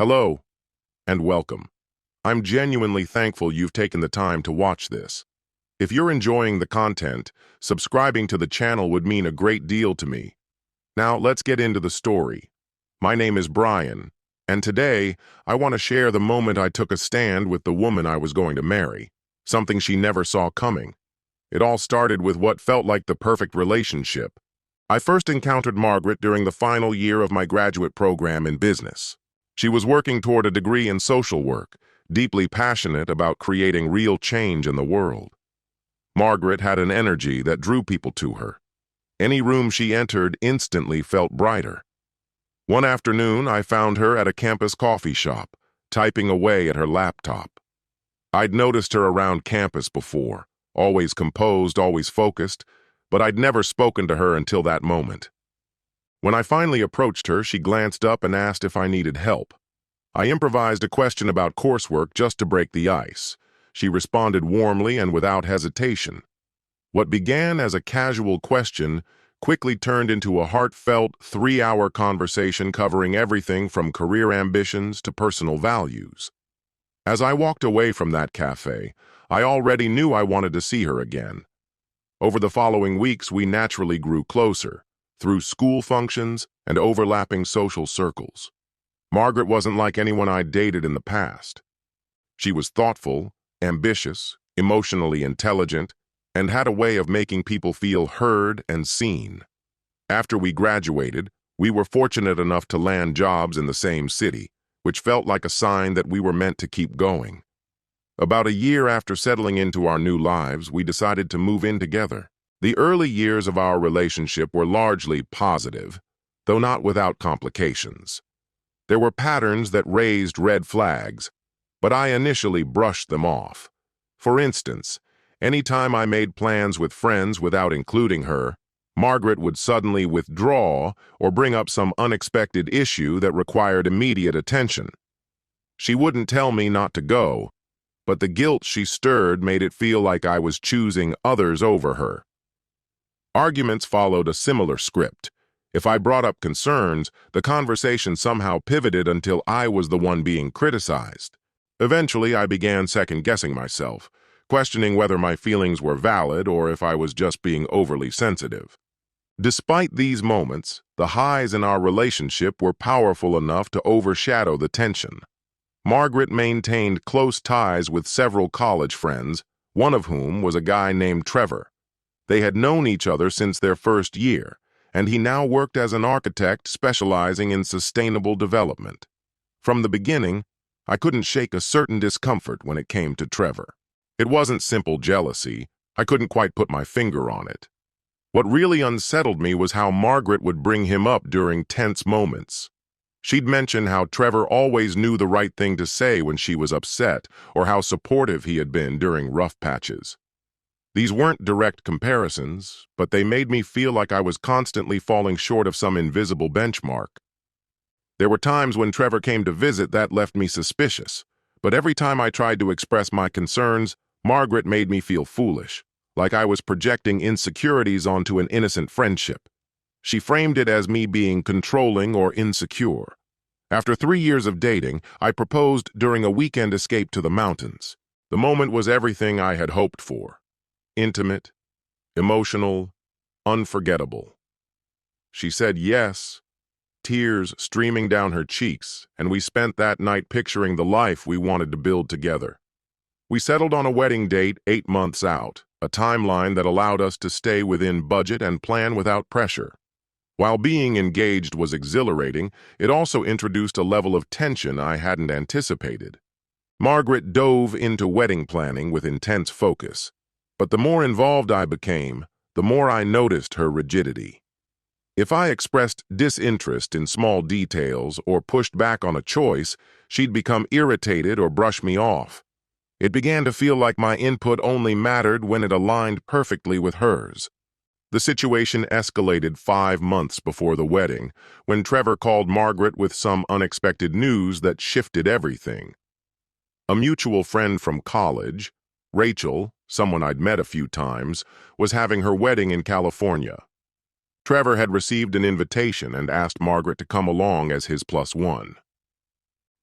Hello, and welcome. I'm genuinely thankful you've taken the time to watch this. If you're enjoying the content, subscribing to the channel would mean a great deal to me. Now, let's get into the story. My name is Brian, and today, I want to share the moment I took a stand with the woman I was going to marry, something she never saw coming. It all started with what felt like the perfect relationship. I first encountered Margaret during the final year of my graduate program in business. She was working toward a degree in social work, deeply passionate about creating real change in the world. Margaret had an energy that drew people to her. Any room she entered instantly felt brighter. One afternoon, I found her at a campus coffee shop, typing away at her laptop. I'd noticed her around campus before, always composed, always focused, but I'd never spoken to her until that moment. When I finally approached her, she glanced up and asked if I needed help. I improvised a question about coursework just to break the ice. She responded warmly and without hesitation. What began as a casual question quickly turned into a heartfelt 3-hour conversation covering everything from career ambitions to personal values. As I walked away from that cafe, I already knew I wanted to see her again. Over the following weeks, we naturally grew closer, through school functions and overlapping social circles. Margaret wasn't like anyone I'd dated in the past. She was thoughtful, ambitious, emotionally intelligent, and had a way of making people feel heard and seen. After we graduated, we were fortunate enough to land jobs in the same city, which felt like a sign that we were meant to keep going. About a year after settling into our new lives, we decided to move in together. The early years of our relationship were largely positive, though not without complications. There were patterns that raised red flags, but I initially brushed them off. For instance, anytime I made plans with friends without including her, Margaret would suddenly withdraw or bring up some unexpected issue that required immediate attention. She wouldn't tell me not to go, but the guilt she stirred made it feel like I was choosing others over her. Arguments followed a similar script. If I brought up concerns, the conversation somehow pivoted until I was the one being criticized. Eventually, I began second-guessing myself, questioning whether my feelings were valid or if I was just being overly sensitive. Despite these moments, the highs in our relationship were powerful enough to overshadow the tension. Margaret maintained close ties with several college friends, one of whom was a guy named Trevor. They had known each other since their first year, and he now worked as an architect specializing in sustainable development. From the beginning, I couldn't shake a certain discomfort when it came to Trevor. It wasn't simple jealousy. I couldn't quite put my finger on it. What really unsettled me was how Margaret would bring him up during tense moments. She'd mention how Trevor always knew the right thing to say when she was upset, or how supportive he had been during rough patches. These weren't direct comparisons, but they made me feel like I was constantly falling short of some invisible benchmark. There were times when Trevor came to visit that left me suspicious, but every time I tried to express my concerns, Margaret made me feel foolish, like I was projecting insecurities onto an innocent friendship. She framed it as me being controlling or insecure. After 3 years of dating, I proposed during a weekend escape to the mountains. The moment was everything I had hoped for. Intimate, emotional, unforgettable. She said yes, tears streaming down her cheeks, and we spent that night picturing the life we wanted to build together. We settled on a wedding date 8 months out, a timeline that allowed us to stay within budget and plan without pressure. While being engaged was exhilarating, it also introduced a level of tension I hadn't anticipated. Margaret dove into wedding planning with intense focus. But the more involved I became, the more I noticed her rigidity. If I expressed disinterest in small details or pushed back on a choice, she'd become irritated or brush me off. It began to feel like my input only mattered when it aligned perfectly with hers. The situation escalated 5 months before the wedding, when Trevor called Margaret with some unexpected news that shifted everything. A mutual friend from college, Rachel, someone I'd met a few times, was having her wedding in California. Trevor had received an invitation and asked Margaret to come along as his +1.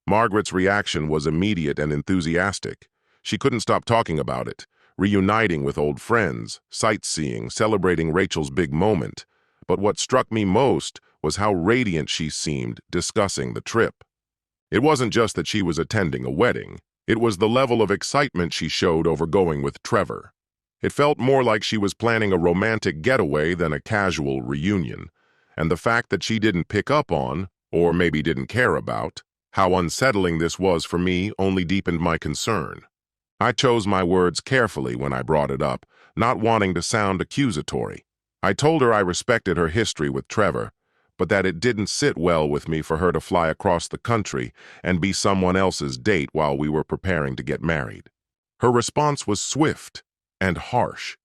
Margaret's reaction was immediate and enthusiastic. She couldn't stop talking about it, reuniting with old friends, sightseeing, celebrating Rachel's big moment. But what struck me most was how radiant she seemed discussing the trip. It wasn't just that she was attending a wedding. It was the level of excitement she showed over going with Trevor. It felt more like she was planning a romantic getaway than a casual reunion. And the fact that she didn't pick up on, or maybe didn't care about, how unsettling this was for me only deepened my concern. I chose my words carefully when I brought it up, not wanting to sound accusatory. I told her I respected her history with Trevor, but that it didn't sit well with me for her to fly across the country and be someone else's date while we were preparing to get married. Her response was swift and harsh.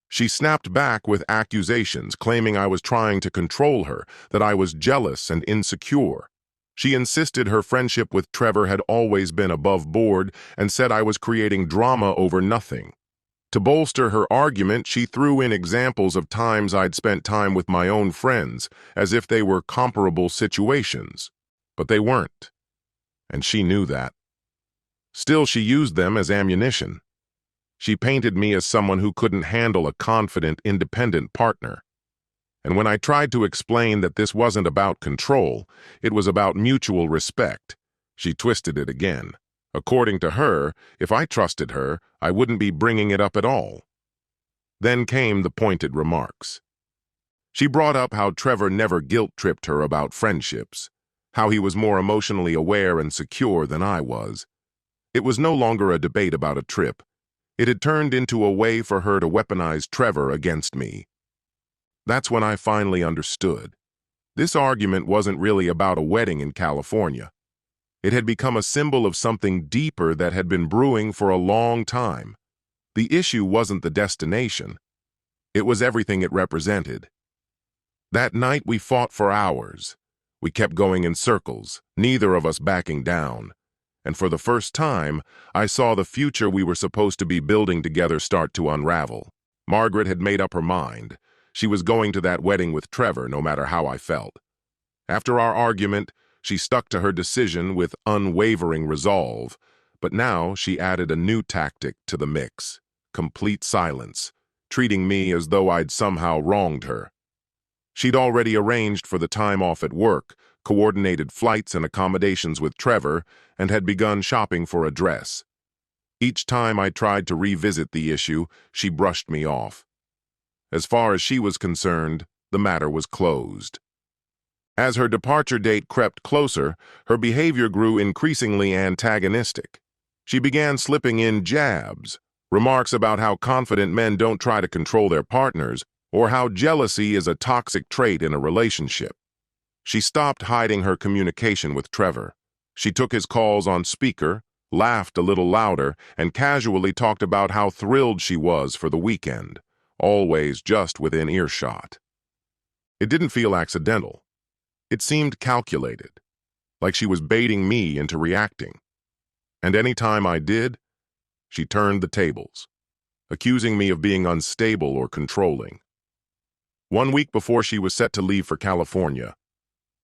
She snapped back with accusations, claiming I was trying to control her, that I was jealous and insecure. She insisted her friendship with Trevor had always been above board and said I was creating drama over nothing. To bolster her argument, she threw in examples of times I'd spent time with my own friends, as if they were comparable situations. But they weren't, and she knew that. Still, she used them as ammunition. She painted me as someone who couldn't handle a confident, independent partner. And when I tried to explain that this wasn't about control, it was about mutual respect, she twisted it again. According to her, if I trusted her, I wouldn't be bringing it up at all. Then came the pointed remarks. She brought up how Trevor never guilt-tripped her about friendships, how he was more emotionally aware and secure than I was. It was no longer a debate about a trip. It had turned into a way for her to weaponize Trevor against me. That's when I finally understood. This argument wasn't really about a wedding in California. It had become a symbol of something deeper that had been brewing for a long time. The issue wasn't the destination. It was everything it represented. That night we fought for hours. We kept going in circles, neither of us backing down. And for the first time, I saw the future we were supposed to be building together start to unravel. Margaret had made up her mind. She was going to that wedding with Trevor, no matter how I felt. After our argument, she stuck to her decision with unwavering resolve, but now she added a new tactic to the mix: complete silence, treating me as though I'd somehow wronged her. She'd already arranged for the time off at work, coordinated flights and accommodations with Trevor, and had begun shopping for a dress. Each time I tried to revisit the issue, she brushed me off. As far as she was concerned, the matter was closed. As her departure date crept closer, her behavior grew increasingly antagonistic. She began slipping in jabs, remarks about how confident men don't try to control their partners, or how jealousy is a toxic trait in a relationship. She stopped hiding her communication with Trevor. She took his calls on speaker, laughed a little louder, and casually talked about how thrilled she was for the weekend, always just within earshot. It didn't feel accidental. It seemed calculated, like she was baiting me into reacting. And any time I did, she turned the tables, accusing me of being unstable or controlling. 1 week before she was set to leave for California,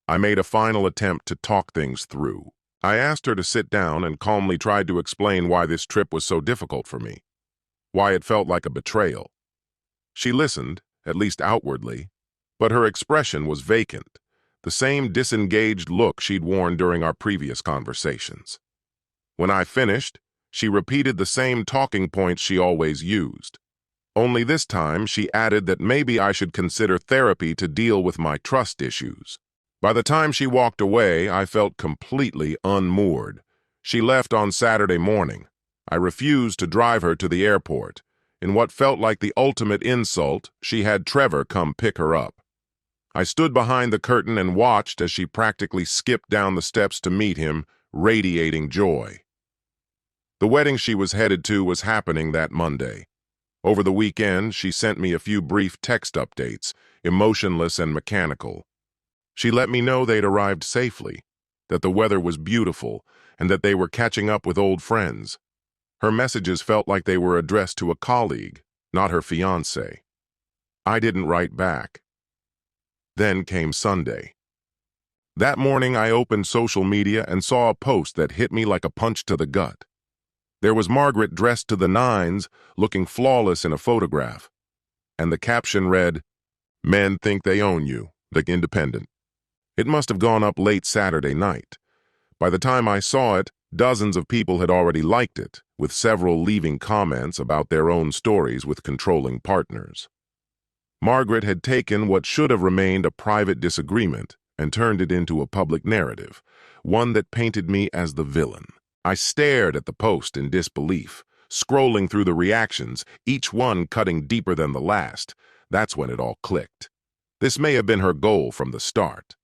I made a final attempt to talk things through. I asked her to sit down and calmly tried to explain why this trip was so difficult for me, why it felt like a betrayal. She listened, at least outwardly, but her expression was vacant, the same disengaged look she'd worn during our previous conversations. When I finished, she repeated the same talking points she always used. Only this time, she added that maybe I should consider therapy to deal with my trust issues. By the time she walked away, I felt completely unmoored. She left on Saturday morning. I refused to drive her to the airport. In what felt like the ultimate insult, she had Trevor come pick her up. I stood behind the curtain and watched as she practically skipped down the steps to meet him, radiating joy. The wedding she was headed to was happening that Monday. Over the weekend, she sent me a few brief text updates, emotionless and mechanical. She let me know they'd arrived safely, that the weather was beautiful, and that they were catching up with old friends. Her messages felt like they were addressed to a colleague, not her fiancé. I didn't write back. Then came Sunday. That morning, I opened social media and saw a post that hit me like a punch to the gut. There was Margaret dressed to the nines, looking flawless in a photograph. And the caption read, "Men think they own you, the Independent." It must have gone up late Saturday night. By the time I saw it, dozens of people had already liked it, with several leaving comments about their own stories with controlling partners. Margaret had taken what should have remained a private disagreement and turned it into a public narrative, one that painted me as the villain. I stared at the post in disbelief, scrolling through the reactions, each one cutting deeper than the last. That's when it all clicked. This may have been her goal from the start.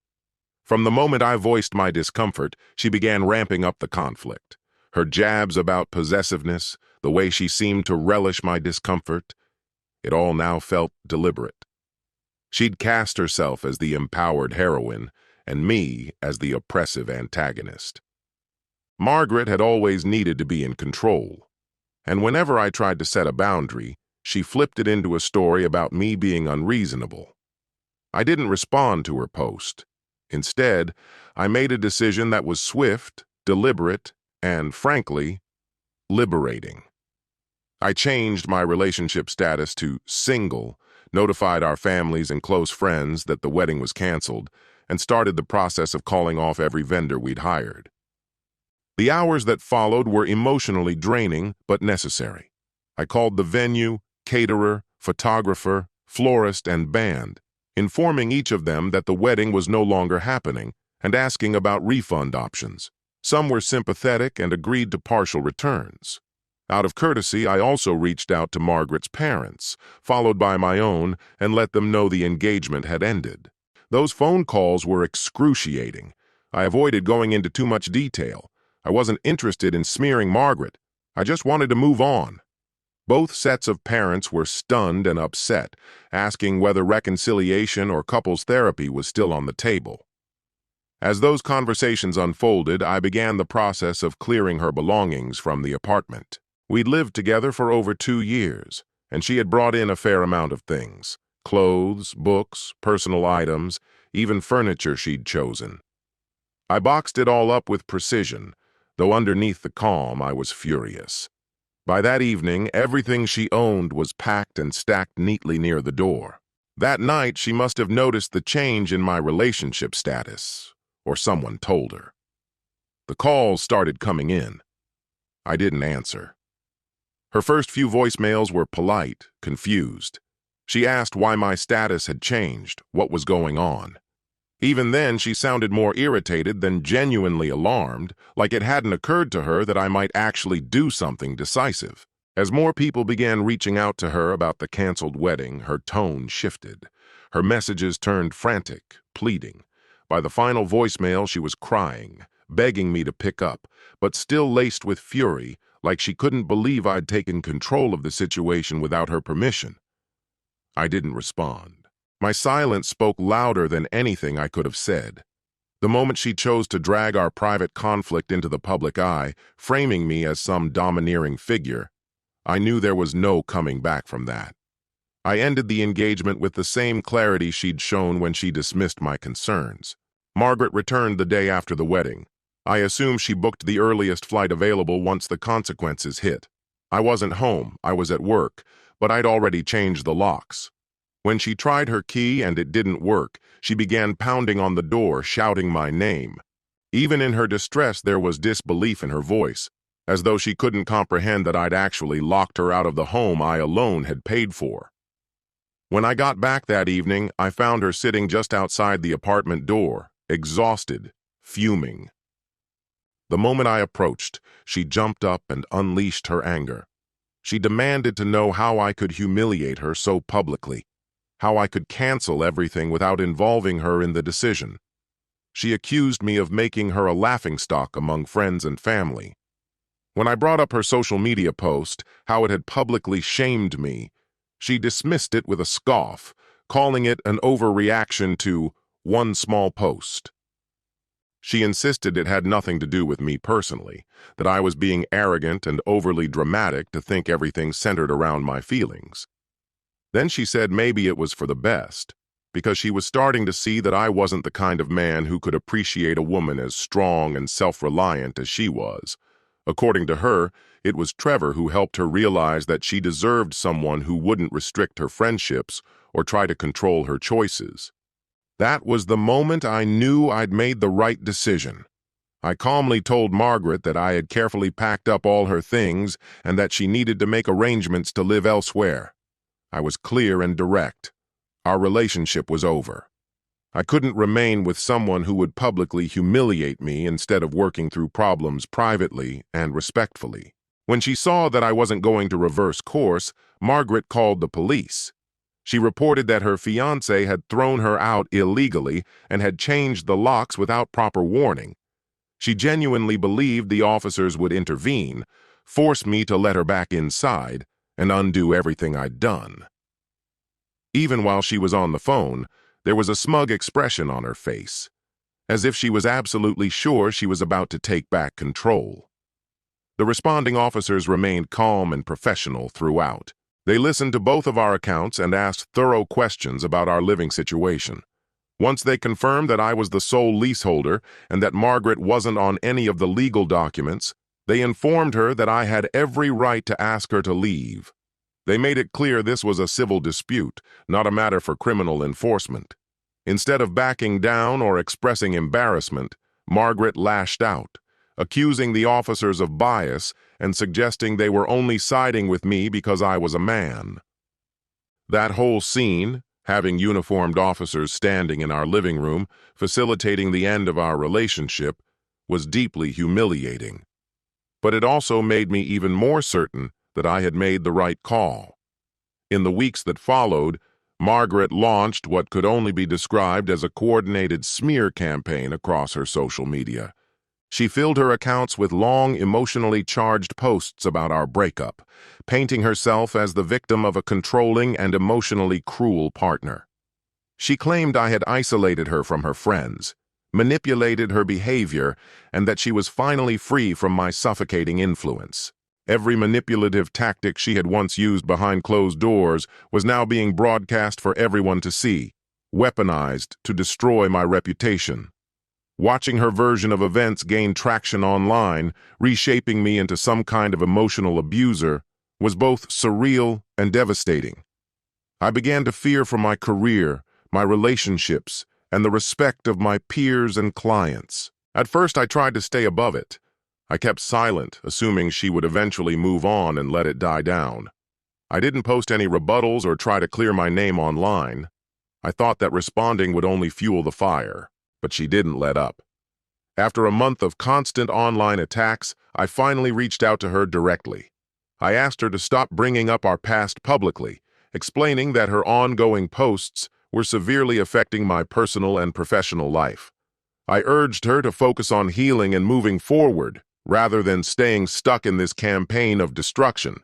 From the moment I voiced my discomfort, she began ramping up the conflict. Her jabs about possessiveness, the way she seemed to relish my discomfort, it all now felt deliberate. She'd cast herself as the empowered heroine, and me as the oppressive antagonist. Margaret had always needed to be in control, and whenever I tried to set a boundary, she flipped it into a story about me being unreasonable. I didn't respond to her post. Instead, I made a decision that was swift, deliberate, and, frankly, liberating. I changed my relationship status to single, notified our families and close friends that the wedding was canceled, and started the process of calling off every vendor we'd hired. The hours that followed were emotionally draining but necessary. I called the venue, caterer, photographer, florist, and band, informing each of them that the wedding was no longer happening and asking about refund options. Some were sympathetic and agreed to partial returns. Out of courtesy, I also reached out to Margaret's parents, followed by my own, and let them know the engagement had ended. Those phone calls were excruciating. I avoided going into too much detail. I wasn't interested in smearing Margaret. I just wanted to move on. Both sets of parents were stunned and upset, asking whether reconciliation or couples therapy was still on the table. As those conversations unfolded, I began the process of clearing her belongings from the apartment. We'd lived together for over 2 years, and she had brought in a fair amount of things: clothes, books, personal items, even furniture she'd chosen. I boxed it all up with precision, though underneath the calm I was furious. By that evening, everything she owned was packed and stacked neatly near the door. That night, she must have noticed the change in my relationship status, or someone told her. The calls started coming in. I didn't answer. Her first few voicemails were polite, confused. She asked why my status had changed, what was going on. Even then, she sounded more irritated than genuinely alarmed, like it hadn't occurred to her that I might actually do something decisive. As more people began reaching out to her about the canceled wedding, her tone shifted. Her messages turned frantic, pleading. By the final voicemail, she was crying, begging me to pick up, but still laced with fury, like she couldn't believe I'd taken control of the situation without her permission. I didn't respond. My silence spoke louder than anything I could have said. The moment she chose to drag our private conflict into the public eye, framing me as some domineering figure, I knew there was no coming back from that. I ended the engagement with the same clarity she'd shown when she dismissed my concerns. Margaret returned the day after the wedding. I assumed she booked the earliest flight available once the consequences hit. I wasn't home, I was at work, but I'd already changed the locks. When she tried her key and it didn't work, she began pounding on the door, shouting my name. Even in her distress, there was disbelief in her voice, as though she couldn't comprehend that I'd actually locked her out of the home I alone had paid for. When I got back that evening, I found her sitting just outside the apartment door, exhausted, fuming. The moment I approached, she jumped up and unleashed her anger. She demanded to know how I could humiliate her so publicly, how I could cancel everything without involving her in the decision. She accused me of making her a laughingstock among friends and family. When I brought up her social media post, how it had publicly shamed me, she dismissed it with a scoff, calling it an overreaction to one small post. She insisted it had nothing to do with me personally, that I was being arrogant and overly dramatic to think everything centered around my feelings. Then she said maybe it was for the best. because she was starting to see that I wasn't the kind of man who could appreciate a woman as strong and self-reliant as she was. According to her, it was Trevor who helped her realize that she deserved someone who wouldn't restrict her friendships or try to control her choices. That was the moment I knew I'd made the right decision. I calmly told Margaret that I had carefully packed up all her things and that she needed to make arrangements to live elsewhere. I was clear and direct. Our relationship was over. I couldn't remain with someone who would publicly humiliate me instead of working through problems privately and respectfully. When she saw that I wasn't going to reverse course, Margaret called the police. She reported that her fiancé had thrown her out illegally and had changed the locks without proper warning. She genuinely believed the officers would intervene, force me to let her back inside, and undo everything I'd done. Even while she was on the phone, there was a smug expression on her face, as if she was absolutely sure she was about to take back control. The responding officers remained calm and professional throughout. They listened to both of our accounts and asked thorough questions about our living situation. Once they confirmed that I was the sole leaseholder and that Margaret wasn't on any of the legal documents, they informed her that I had every right to ask her to leave. They made it clear this was a civil dispute, not a matter for criminal enforcement. Instead of backing down or expressing embarrassment, Margaret lashed out, accusing the officers of bias and suggesting they were only siding with me because I was a man. That whole scene, having uniformed officers standing in our living room, facilitating the end of our relationship, was deeply humiliating. But it also made me even more certain that I had made the right call. In the weeks that followed, Margaret launched what could only be described as a coordinated smear campaign across her social media. She filled her accounts with long, emotionally charged posts about our breakup, painting herself as the victim of a controlling and emotionally cruel partner. She claimed I had isolated her from her friends, manipulated her behavior, and that she was finally free from my suffocating influence. Every manipulative tactic she had once used behind closed doors was now being broadcast for everyone to see, weaponized to destroy my reputation. Watching her version of events gain traction online, reshaping me into some kind of emotional abuser, was both surreal and devastating. I began to fear for my career, my relationships, and the respect of my peers and clients. At first, I tried to stay above it. I kept silent, assuming she would eventually move on and let it die down. I didn't post any rebuttals or try to clear my name online. I thought that responding would only fuel the fire, but she didn't let up. After a month of constant online attacks, I finally reached out to her directly. I asked her to stop bringing up our past publicly, explaining that her ongoing posts were severely affecting my personal and professional life. I urged her to focus on healing and moving forward, rather than staying stuck in this campaign of destruction.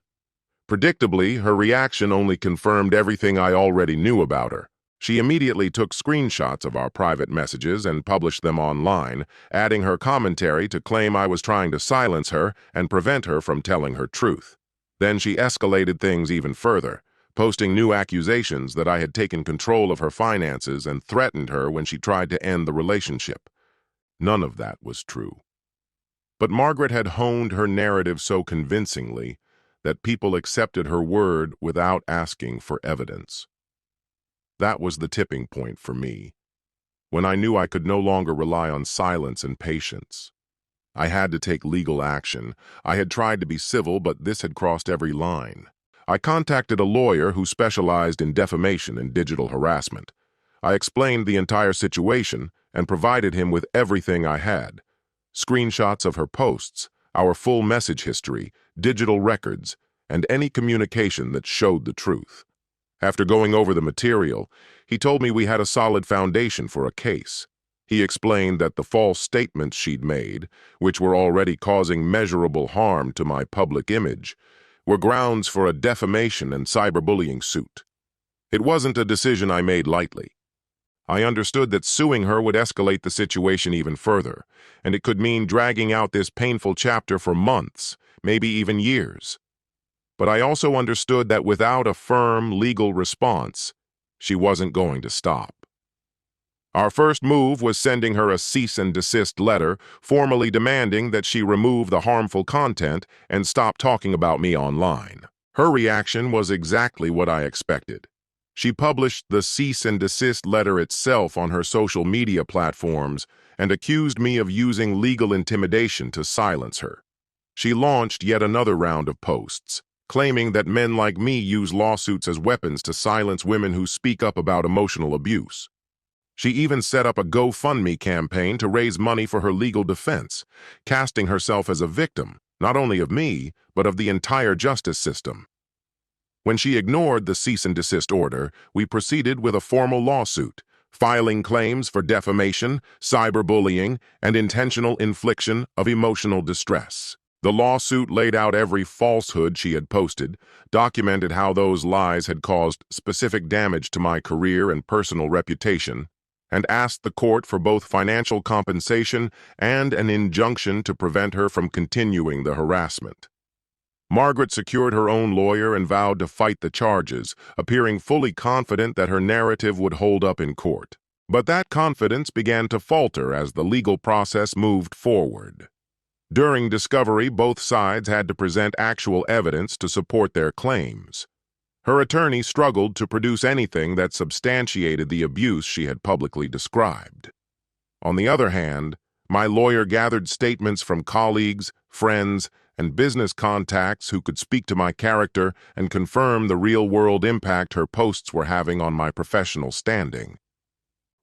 Predictably, her reaction only confirmed everything I already knew about her. She immediately took screenshots of our private messages and published them online, adding her commentary to claim I was trying to silence her and prevent her from telling her truth. Then she escalated things even further, posting new accusations that I had taken control of her finances and threatened her when she tried to end the relationship. None of that was true. But Margaret had honed her narrative so convincingly that people accepted her word without asking for evidence. That was the tipping point for me, when I knew I could no longer rely on silence and patience. I had to take legal action. I had tried to be civil, but this had crossed every line. I contacted a lawyer who specialized in defamation and digital harassment. I explained the entire situation and provided him with everything I had: screenshots of her posts, our full message history, digital records, and any communication that showed the truth. After going over the material, he told me we had a solid foundation for a case. He explained that the false statements she'd made, which were already causing measurable harm to my public image, were grounds for a defamation and cyberbullying suit. It wasn't a decision I made lightly. I understood that suing her would escalate the situation even further, and it could mean dragging out this painful chapter for months, maybe even years. But I also understood that without a firm legal response, she wasn't going to stop. Our first move was sending her a cease and desist letter, formally demanding that she remove the harmful content and stop talking about me online. Her reaction was exactly what I expected. She published the cease and desist letter itself on her social media platforms and accused me of using legal intimidation to silence her. She launched yet another round of posts, claiming that men like me use lawsuits as weapons to silence women who speak up about emotional abuse. She even set up a GoFundMe campaign to raise money for her legal defense, casting herself as a victim, not only of me, but of the entire justice system. When she ignored the cease and desist order, we proceeded with a formal lawsuit, filing claims for defamation, cyberbullying, and intentional infliction of emotional distress. The lawsuit laid out every falsehood she had posted, documented how those lies had caused specific damage to my career and personal reputation, and asked the court for both financial compensation and an injunction to prevent her from continuing the harassment. Margaret secured her own lawyer and vowed to fight the charges, appearing fully confident that her narrative would hold up in court. But that confidence began to falter as the legal process moved forward. During discovery, both sides had to present actual evidence to support their claims. Her attorney struggled to produce anything that substantiated the abuse she had publicly described. On the other hand, my lawyer gathered statements from colleagues, friends, and business contacts who could speak to my character and confirm the real-world impact her posts were having on my professional standing.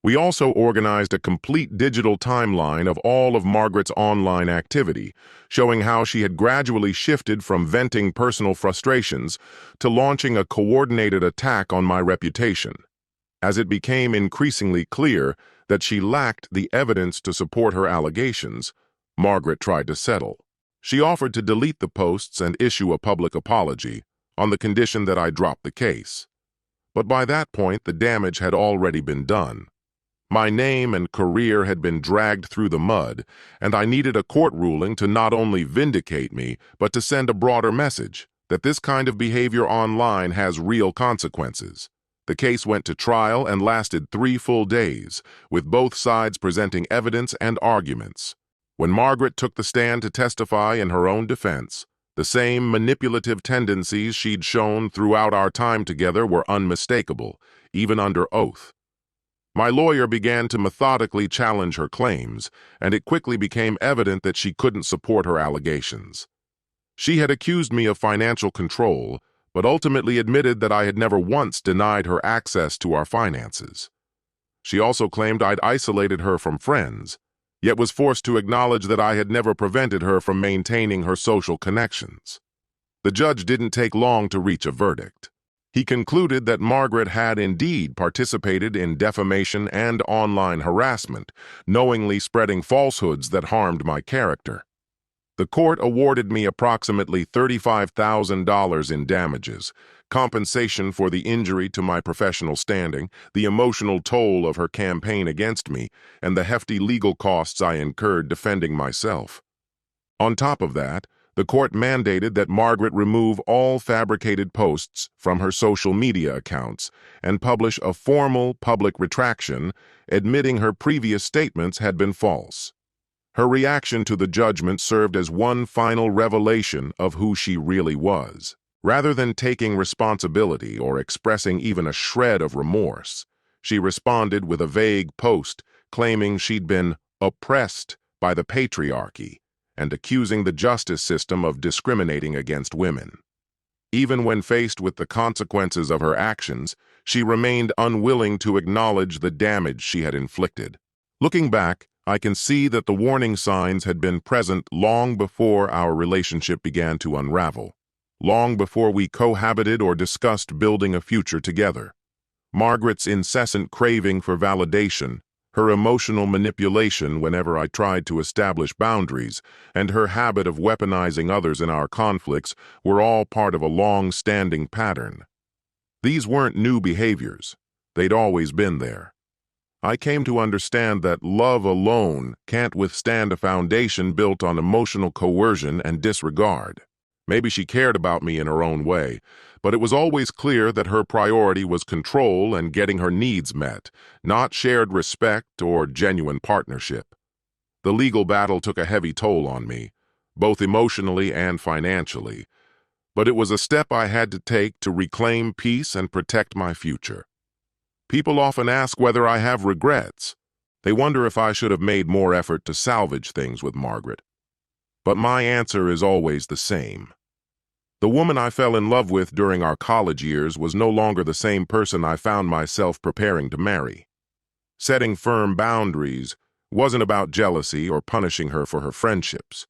We also organized a complete digital timeline of all of Margaret's online activity, showing how she had gradually shifted from venting personal frustrations to launching a coordinated attack on my reputation. As it became increasingly clear that she lacked the evidence to support her allegations, Margaret tried to settle. She offered to delete the posts and issue a public apology, on the condition that I drop the case. But by that point, the damage had already been done. My name and career had been dragged through the mud, and I needed a court ruling to not only vindicate me, but to send a broader message that this kind of behavior online has real consequences. The case went to trial and lasted 3 full days, with both sides presenting evidence and arguments. When Margaret took the stand to testify in her own defense, the same manipulative tendencies she'd shown throughout our time together were unmistakable, even under oath. My lawyer began to methodically challenge her claims, and it quickly became evident that she couldn't support her allegations. She had accused me of financial control, but ultimately admitted that I had never once denied her access to our finances. She also claimed I'd isolated her from friends, yet was forced to acknowledge that I had never prevented her from maintaining her social connections. The judge didn't take long to reach a verdict. He concluded that Margaret had indeed participated in defamation and online harassment, knowingly spreading falsehoods that harmed my character. The court awarded me approximately $35,000 in damages, compensation for the injury to my professional standing, the emotional toll of her campaign against me, and the hefty legal costs I incurred defending myself. On top of that, the court mandated that Margaret remove all fabricated posts from her social media accounts and publish a formal public retraction admitting her previous statements had been false. Her reaction to the judgment served as one final revelation of who she really was. Rather than taking responsibility or expressing even a shred of remorse, she responded with a vague post claiming she'd been oppressed by the patriarchy and accusing the justice system of discriminating against women. Even when faced with the consequences of her actions, she remained unwilling to acknowledge the damage she had inflicted. Looking back, I can see that the warning signs had been present long before our relationship began to unravel, long before we cohabited or discussed building a future together. Margaret's incessant craving for validation, her emotional manipulation whenever I tried to establish boundaries, and her habit of weaponizing others in our conflicts were all part of a long-standing pattern. These weren't new behaviors. They'd always been there. I came to understand that love alone can't withstand a foundation built on emotional coercion and disregard. Maybe she cared about me in her own way, but it was always clear that her priority was control and getting her needs met, not shared respect or genuine partnership. The legal battle took a heavy toll on me, both emotionally and financially, but it was a step I had to take to reclaim peace and protect my future. People often ask whether I have regrets. They wonder if I should have made more effort to salvage things with Margaret. But my answer is always the same. The woman I fell in love with during our college years was no longer the same person I found myself preparing to marry. Setting firm boundaries wasn't about jealousy or punishing her for her friendships.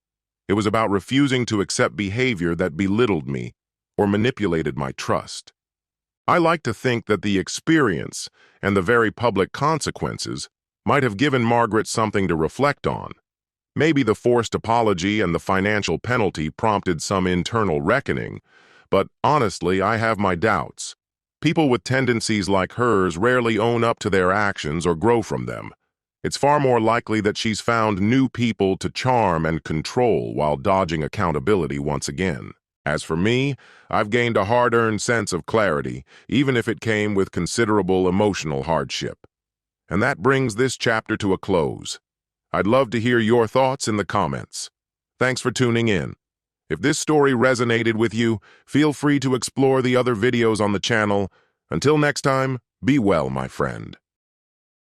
It was about refusing to accept behavior that belittled me or manipulated my trust. I like to think that the experience and the very public consequences might have given Margaret something to reflect on. Maybe the forced apology and the financial penalty prompted some internal reckoning, but honestly, I have my doubts. People with tendencies like hers rarely own up to their actions or grow from them. It's far more likely that she's found new people to charm and control while dodging accountability once again. As for me, I've gained a hard-earned sense of clarity, even if it came with considerable emotional hardship. And that brings this chapter to a close. I'd love to hear your thoughts in the comments. Thanks for tuning in. If this story resonated with you, feel free to explore the other videos on the channel. Until next time, be well, my friend.